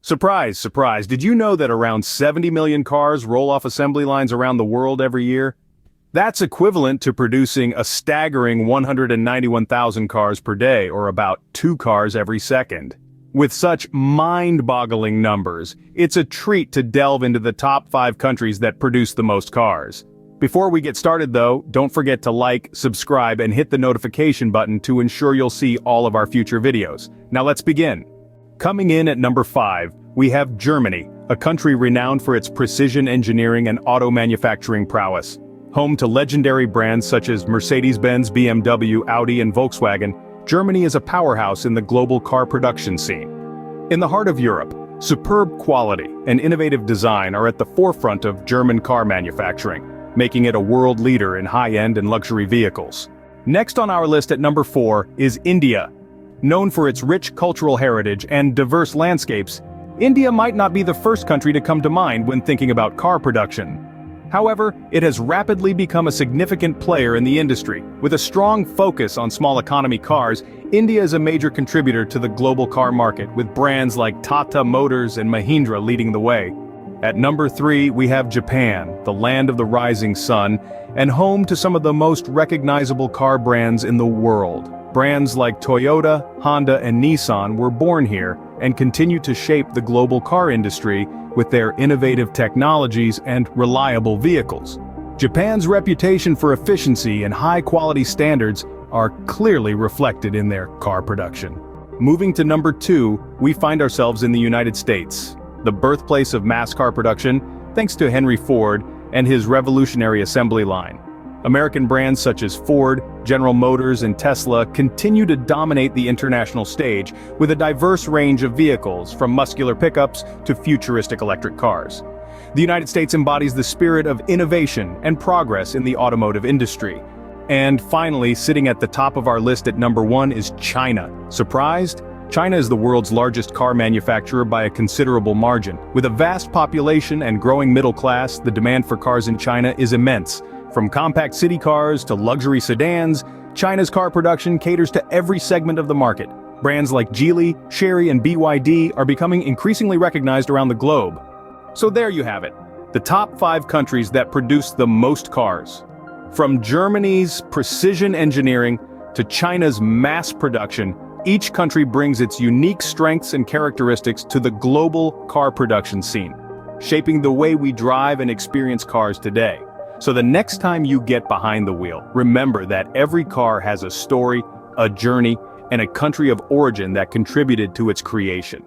Surprise, surprise, did you know that around 70 million cars roll off assembly lines around the world every year? That's equivalent to producing a staggering 191,000 cars per day, or about 2 cars every second. With such mind-boggling numbers, it's a treat to delve into the top 5 countries that produce the most cars. Before we get started though, don't forget to like, subscribe, and hit the notification button to ensure you'll see all of our future videos. Now let's begin. Coming in at number 5, we have Germany, a country renowned for its precision engineering and auto manufacturing prowess. Home to legendary brands such as Mercedes-Benz, BMW, Audi, and Volkswagen, Germany is a powerhouse in the global car production scene. In the heart of Europe, superb quality and innovative design are at the forefront of German car manufacturing, making it a world leader in high-end and luxury vehicles. Next on our list at number 4 is India. Known for its rich cultural heritage and diverse landscapes, India might not be the first country to come to mind when thinking about car production. However, it has rapidly become a significant player in the industry. With a strong focus on small economy cars, India is a major contributor to the global car market, with brands like Tata Motors and Mahindra leading the way. At number 3, we have Japan, the land of the rising sun, and home to some of the most recognizable car brands in the world. Brands like Toyota, Honda, and Nissan were born here and continue to shape the global car industry with their innovative technologies and reliable vehicles. Japan's reputation for efficiency and high-quality standards are clearly reflected in their car production. Moving to number 2, we find ourselves in the United States, the birthplace of mass car production, thanks to Henry Ford and his revolutionary assembly line. American brands such as Ford, General Motors, and Tesla continue to dominate the international stage with a diverse range of vehicles, from muscular pickups to futuristic electric cars. The United States embodies the spirit of innovation and progress in the automotive industry. And finally, sitting at the top of our list at number 1 is China. Surprised? China is the world's largest car manufacturer by a considerable margin. With a vast population and growing middle class, the demand for cars in China is immense. From compact city cars to luxury sedans, China's car production caters to every segment of the market. Brands like Geely, Chery, and BYD are becoming increasingly recognized around the globe. So there you have it, the top 5 countries that produce the most cars. From Germany's precision engineering to China's mass production, each country brings its unique strengths and characteristics to the global car production scene, shaping the way we drive and experience cars today. So the next time you get behind the wheel, remember that every car has a story, a journey, and a country of origin that contributed to its creation.